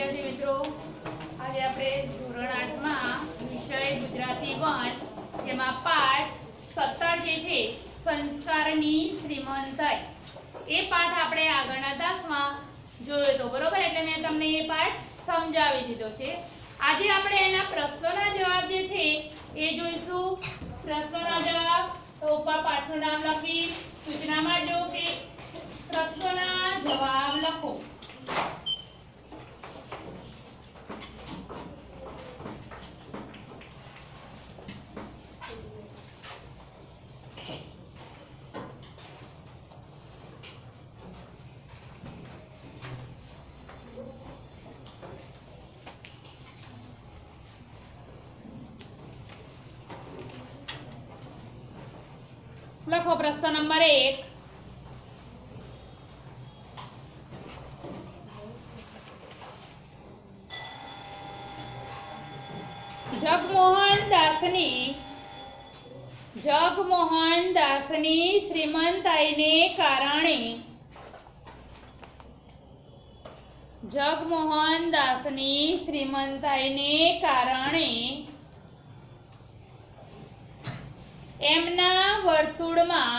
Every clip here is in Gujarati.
विद्यार्थी मित्रों, आज आपणे धोरण 8 માં વિષય ગુજરાતી 1 જેમાં પાઠ 17 જે છે સંસ્કારની શ્રીમંતાઈ એ પાઠ આપણે આગળના તાસમાં જોયો તો બરોબર, એટલે મેં તમને એ પાઠ સમજાવી દીધો છે। આજે આપણે એના પ્રશ્નોના જવાબ જે છે એ જોઈશું। પ્રશ્નોના જવાબ તો ઉપર પાઠનું નામ લખી સૂચનામાં જો કે પ્રશ્નોના જવાબ લખો। लखो प्रश्न नंबर 1। जगमोहन दासनी श्रीमंताईने कारणे जगमोहन दासनी श्रीमंताईने कारणे एमना वर्तुळमां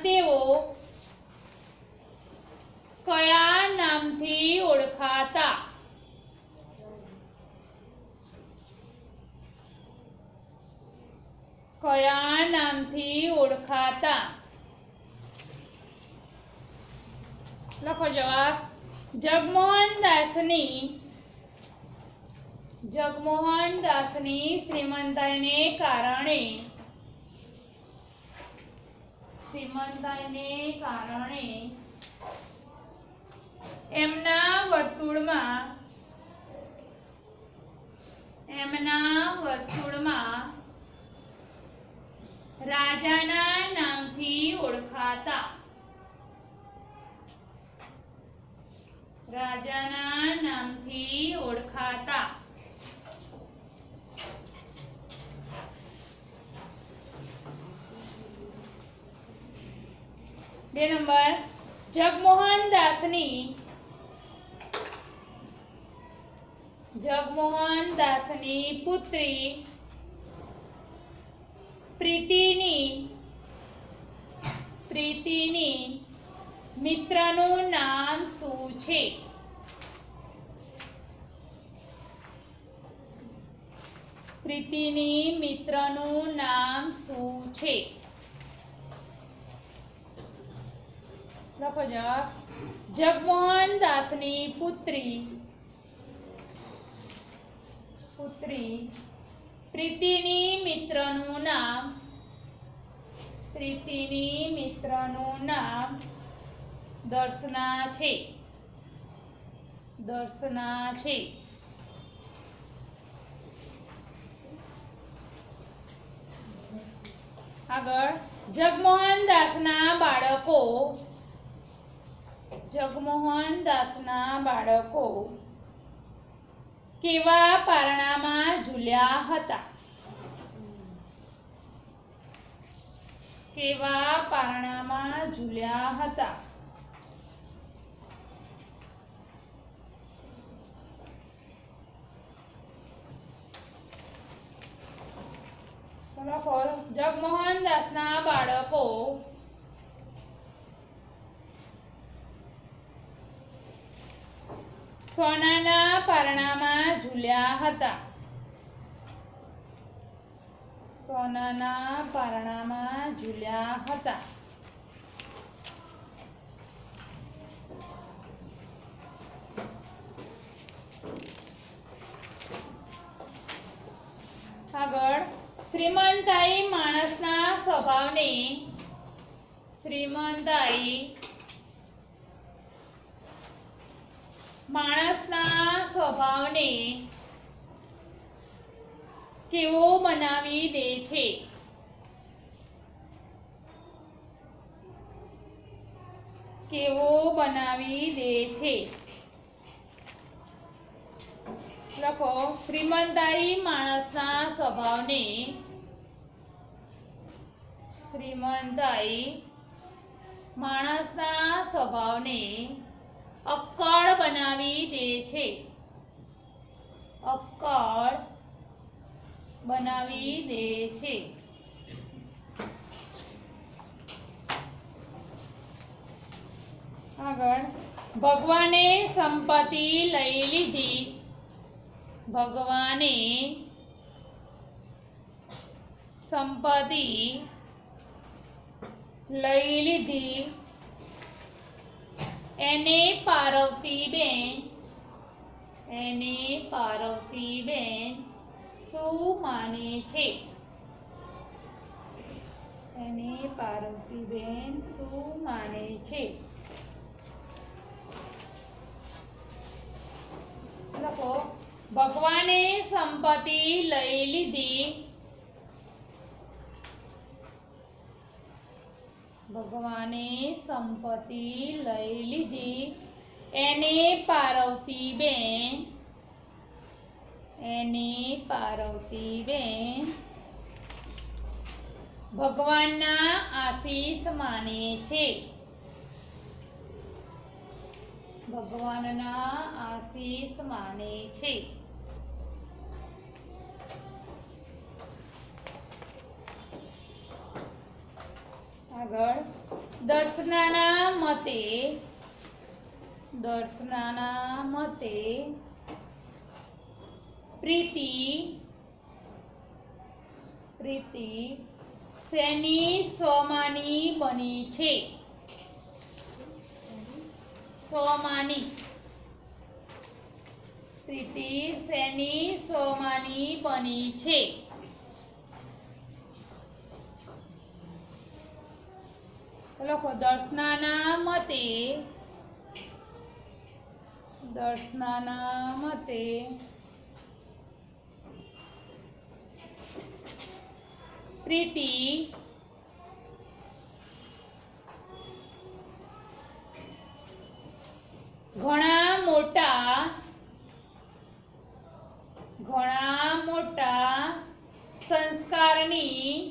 तेओ कया नामथी ओळखाता? कया नामथी ओळखाता? लखो जवाब। जगमोहन दासनी श्रीमंताईने कारणे एमना वर्तुळमां राजाना नामथी ओळखाता। राजाना नामथी ओळखाता। 2 नंबर। जगमोहन दासनी पुत्री प्रीतिनी मित्रનું નામ શું છે? પ્રીતિની મિત્રનું નામ શું છે? લખો જવાબ। જગમોહન દાસની પુત્રી પ્રીતિની મિત્રનું નામ દર્શના છે। આગળ જગમોહન દાસના બાળકો કેવા પારણામાં ઝૂલ્યા હતા? જગમોહન દાસના બાળકો સોનાના પારણામાં ઝૂલ્યા હતા। આગળ શ્રીમંતાઈ માણસના સ્વભાવને કેવો બનાવી દે છે? લખો, શ્રીમંતાઈ માણસના સ્વભાવને શ્રીમંતાઈ માણસના સ્વભાવને અક્કડ બનાવી દે છે. અક્કડ બનાવી દે છે. આગળ, ભગવાને સંપત્તિ લઈ લીધી. ભગવાને સંપત્તિ લઈ લીધી. એને પાર્વતીબેન શું માને છે? એને પાર્વતીબેન શું માને છે? લખો, ભગવાને સંપત્તિ લઈ લીધી. ભગવાને સંપત્તિ લઈ લીધી. એને પાર્વતીબેન ભગવાનના આશીષ માને છે. ભગવાનના આશીષ માને છે. આગળ, દર્શનાના મતે પ્રીતિ શેની સ્વમાની બની છે? સ્વમાની. પ્રીતિ શેની સ્વમાની બની છે? લખો, દર્શનાના મતે પ્રીતિ ઘણા મોટા સંસ્કારની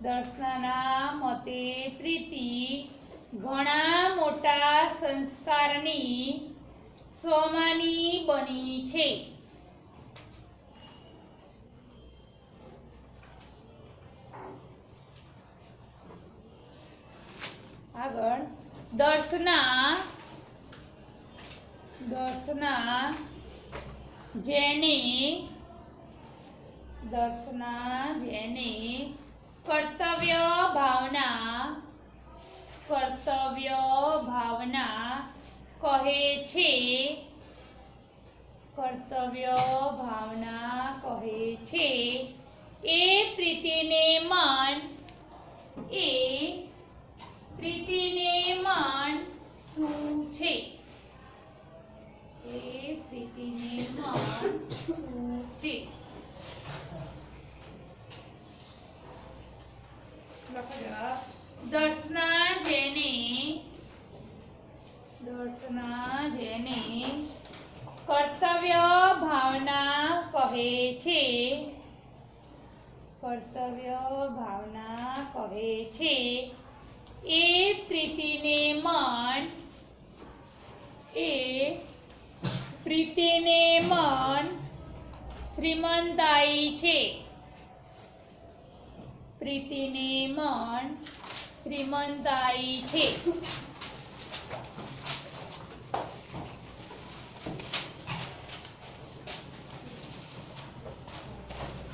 દર્શનાના મતે પ્રીતિ ઘણા મોટા સંસ્કારની સ્વમાની બની છે. આગળ, દર્શના જેને કર્તવ્ય ભાવના કહે છે. એ પ્રીતિને મન શું છે? એ પ્રીતિને મન શું છે? દર્શના જેને કર્તવ્ય ભાવના કહે છે. એ પ્રીતિને મન શ્રીમંતાઈ છે. પ્રીતિને મન શ્રીમંતાઈ છે.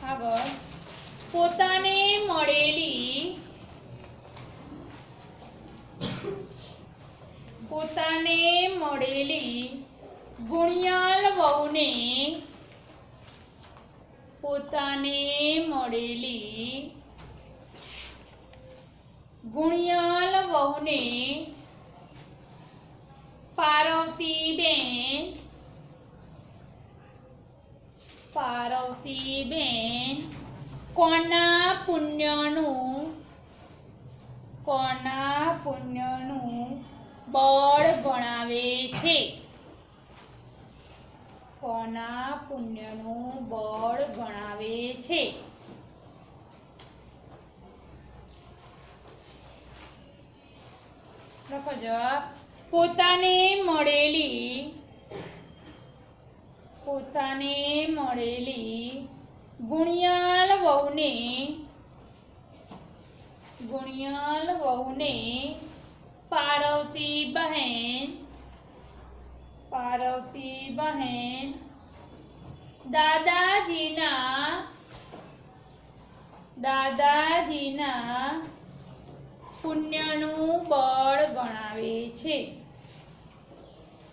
આગળ, પોતાને મળેલી ગુણિયાલ વહુને પાર્વતીબેન કોના પુણ્યનું બળ ગણાવે છે? કોના પુણ્યનું બળ ગણાવે છે? લખો જવાબ. પોતાને મળેલી ગુણિયાલ વહુને પાર્વતી બહેન દાદાજીના પુણ્યનું બળ ગણાવે છે.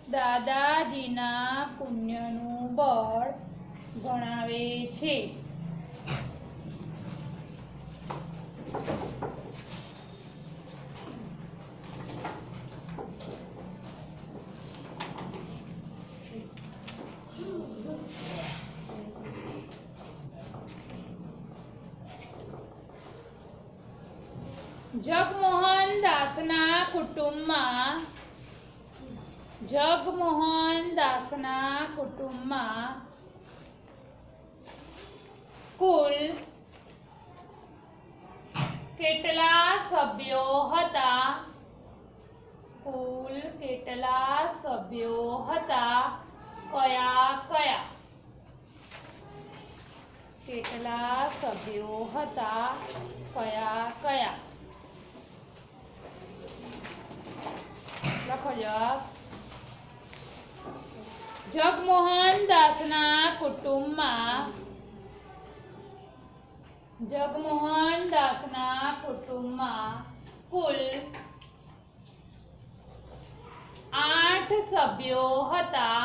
દાદાજીના પુણ્યનું બળ ગણાવે છે. જગમોહન દાસના કુટુંબમાં કુલ કેટલા સભ્યો હતા? કયા કયા? કેટલા સભ્યો હતા? કયા કયા? લખો જવાબ. જગમોહન દાસના કુટુંબમાં કુલ 8 સભ્યો હતા.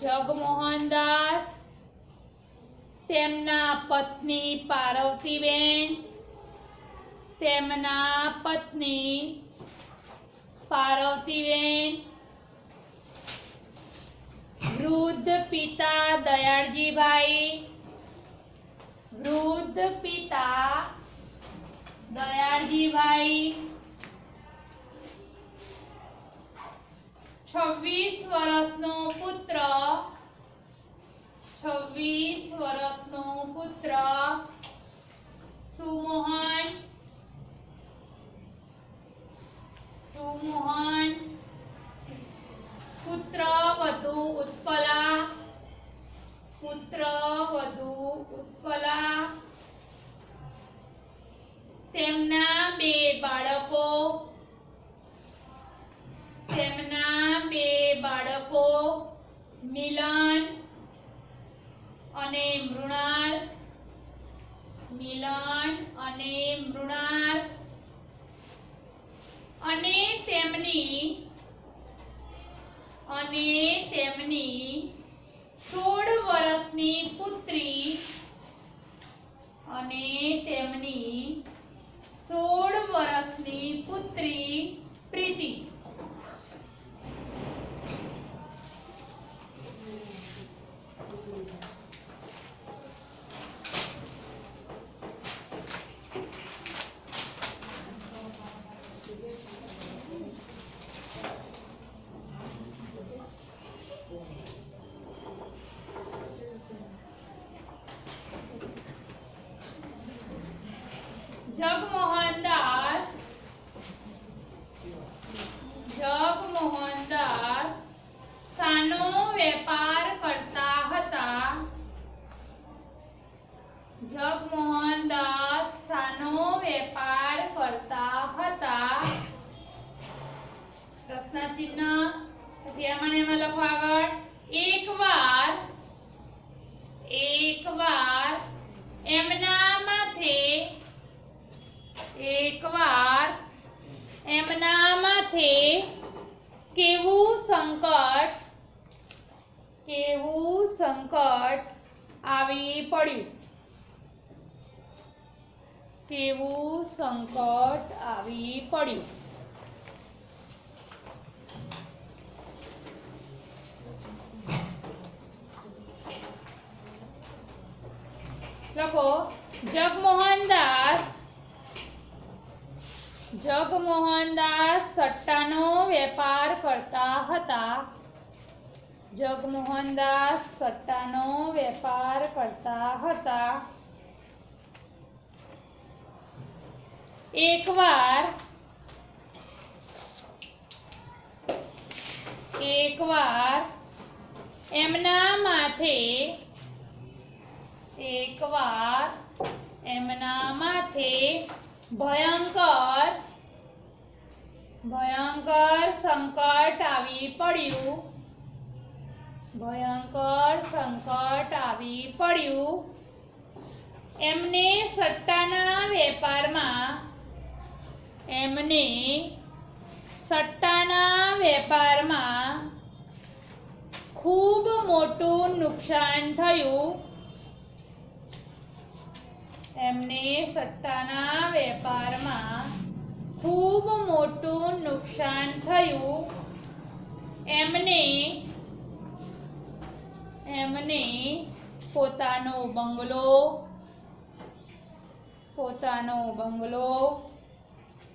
જગમોહનદાસ, તેમના પત્ની પાર્વતીબેન, વૃદ્ધ પિતા દયાળજીભાઈ, 26 વર્ષનો પુત્ર સુમોહન, પુત્રવધુ ઉત્પલા, તેમના બે બાળકો મિલન અને મૃણાલ, અને તેમની 16 વર્ષની પુત્રી પ્રીતિ. જગમોહનદાસ શાનો વેપાર કરતા હતા? પ્રશ્ન ચિહ્ન. પછી એમાં લખો આગળ. એકવાર એમના માથે કેવું સંકટ આવી પડ્યું? લખો જગમોહનદાસ સટ્ટાનો વેપાર કરતા હતા. જગમોહનદાસ સટ્ટાનો વેપાર કરતા હતા. એકવાર એમના માથે ભયંકર સંકટ આવી પડ્યું. એમને સટ્ટાના વેપારમાં ખૂબ મોટું નુકસાન થયું. એમને સટ્ટાના વેપારમાં ખૂબ મોટું નુકસાન થયું. એમને પોતાનો બંગલો,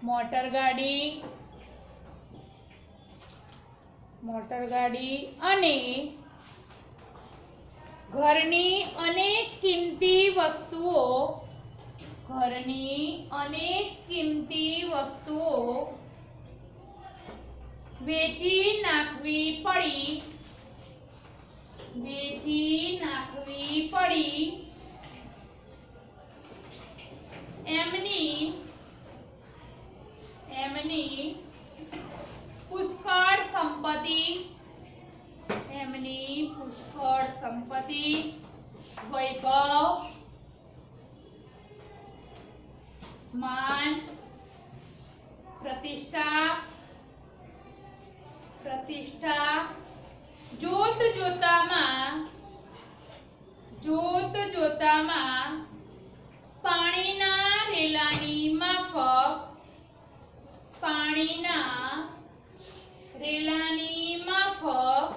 મોટરગાડી અને ઘરની અનેક કિંમતી વસ્તુઓ વેચી નાખવી પડી. એમની પુષ્કળ સંપત્તિ, વૈભવ, માન, પ્રતિષ્ઠા જોત જોતામાં પાણીના રેલાની માફક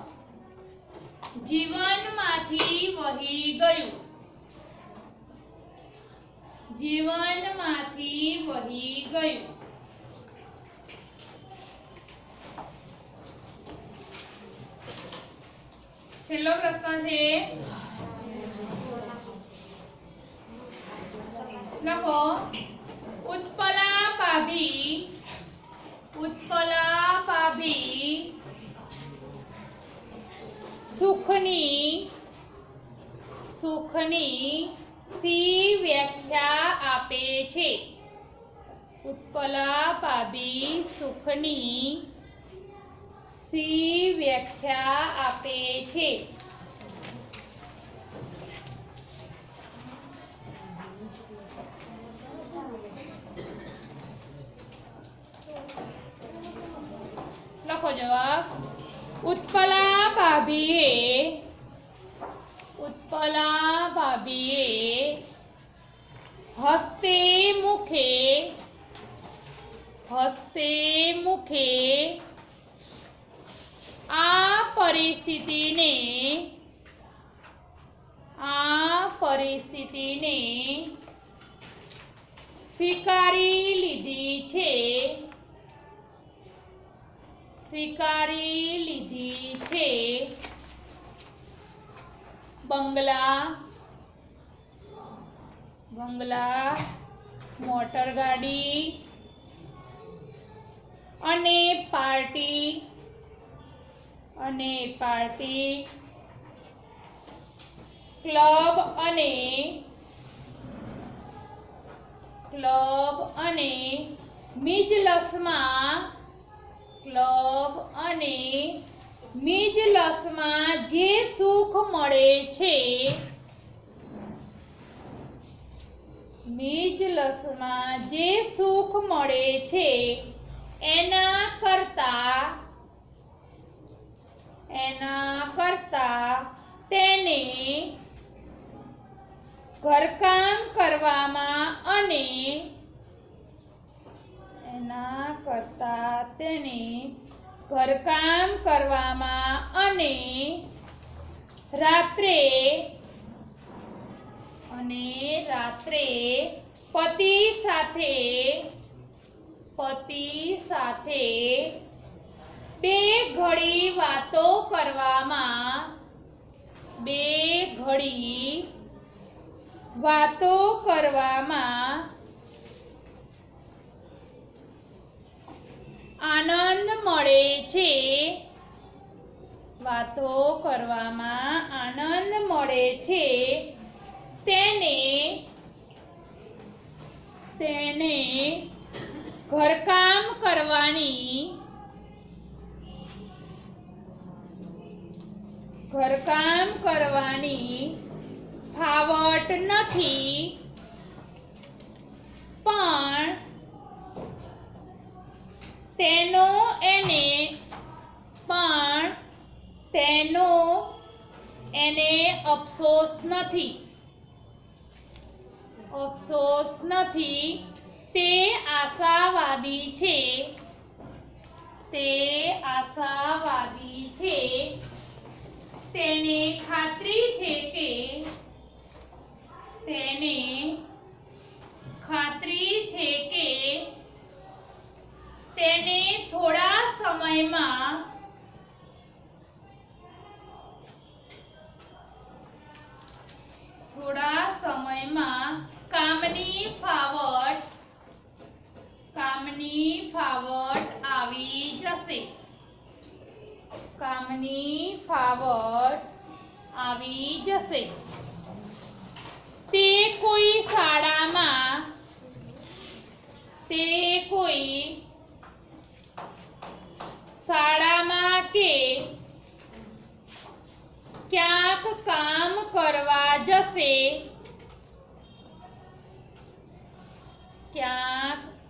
જીવનમાંથી વહી ગયું. છેલ્લો પ્રશ્ન છે. લખો ઉત્પલા ભાભી સુખની સી વ્યાખ્યા આપે છે. ઉત્પલા ભાભી સુખની સી વ્યાખ્યા આપે છે. લખો જવાબ. ઉત્પલા ભાભીએ હસ્તે મુખે આ પરિસ્થિતિને સ્વીકારી લીધી છે. બંગલા, મોટરગાડી અને પાર્ટી, ક્લબ અને મિજલસમાં જે સુખ મળે છે એના કરતા તેને ઘરકામ કરવામાં અને અને રાત્રે પતિ સાથે બે ઘડી વાતો કરવામાં આનંદ મળે છે તેને ઘરકામ કરવાની ફાવટ નથી, પણ તેનો એને અફસોસ નથી. તે આશાવાદી છે. તેને ખાતરી છે કે તેને થોડા સમયમાં કામની ફાવટ આવી જશે. તે કોઈ શાળામાં કે ક્યાંક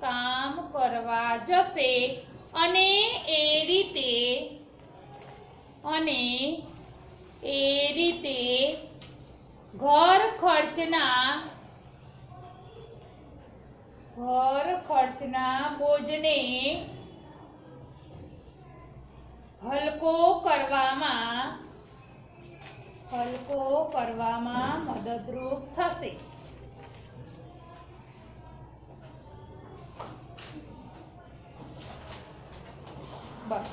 કામ કરવા જશે અને એ રીતે ઘર ખર્ચના બોજને હલકો કરવામાં મદદરૂપ થશે. બસ.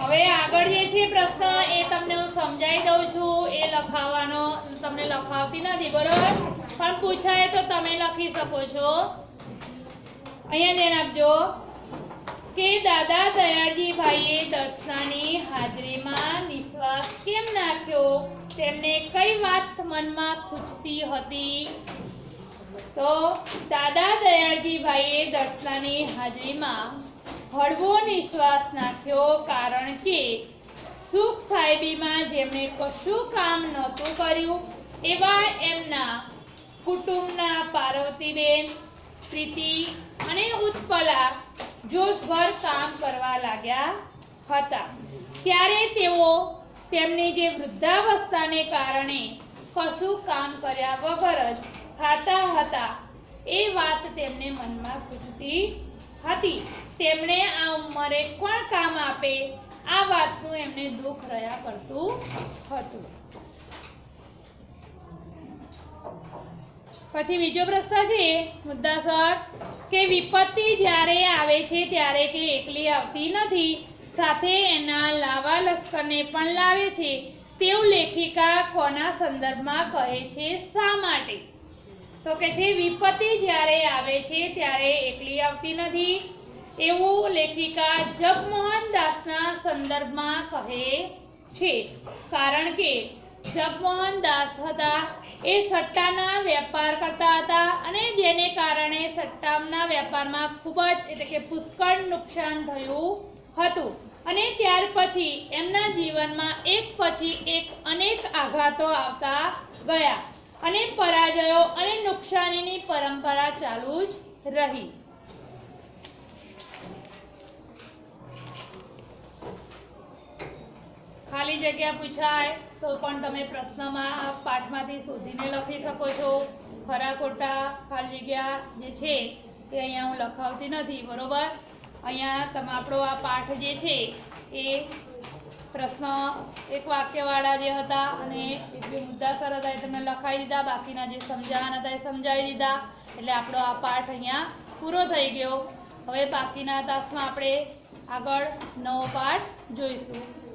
હવે આગળ જે છે પ્રશ્ન એ તમને હું સમજાવી દઉં છું. એ લખાવવાનો તમને લખાવતી નથી, બરોબર, પણ પૂછાય તો તમે લખી શકો છો. અહીંયા ધ્યાન આપજો કે દાદા દયાળજીભાઈએ દર્શનાની હાજરીમાં નિશ્વાસ કેમ નાખ્યો? તેમને કઈ વાત મનમાં ખૂંચતી હતી? તો દાદા દયાળજીભાઈએ દર્શનાની હાજરીમાં હળવો નિશ્વાસ નાખ્યો, કારણ કે સુખ સાહેબીમાં જેમણે કશું કામ નહોતું કર્યું એવા એમના કુટુંબના પાર્વતીબેન, પ્રીતિ અને ઉત્પલા જોશભર કામ કરવા લાગ્યા હતા. ત્યારે તેઓ તેમની જે વૃદ્ધાવસ્થાને કારણે કશું કામ કર્યા વગર જ ખાતા હતા એ વાત તેમને મનમાં ખૂંચતી હતી. તેમણે આ ઉંમરે કોણ કામ આપે, આ વાતનું એમને દુઃખ રહ્યા કરતું હતું. પછી બીજો પ્રશ્ન છે મુદ્દાસર કે વિપત્તિ જ્યારે આવે છે ત્યારે કે એકલી આવતી નથી, સાથે એના લાવા લશ્કરને પણ લાવે છે, તેવું લેખિકા કોના સંદર્ભમાં કહે છે, શા માટે? તો કે છે વિપત્તિ જ્યારે આવે છે ત્યારે એકલી આવતી નથી એવું લેખિકા જગમોહન દાસના સંદર્ભમાં કહે છે. કારણ કે જગમોહન દાસ હતા એ સટ્ટાના વેપાર કરતા હતા અને જેને કારણે સટ્ટાના વેપારમાં ખૂબ જ એટલે કે પુષ્કળ નુકસાન થયું હતું. અને ત્યાર પછી એમના જીવનમાં એક પછી એક અનેક આઘાતો આવતા ગયા અને પરાજયો અને નુકસાનીની પરંપરા ચાલુ જ રહી. ખાલી જગ્યા પૂછાય તો પણ તમે પ્રશ્નમાં પાઠમાંથી શોધીને લખી શકો છો. ખરા ખોટા ખાલી જગ્યા જે છે તે અહીંયા હું લખાવતી નથી, બરોબર. અહીંયા આપણો આ પાઠ જે છે એ પ્રશ્ન એક વાક્યવાળા જે હતા અને એક બે મુદ્દાસર હતા એ તમને લખાવી દીધા, બાકીના જે સમજાવવાના હતા એ સમજાવી દીધા. એટલે આપણો આ પાઠ અહીંયા પૂરો થઈ ગયો. હવે બાકીના તાસમાં આપણે આગળ નવો પાઠ જોઈશું.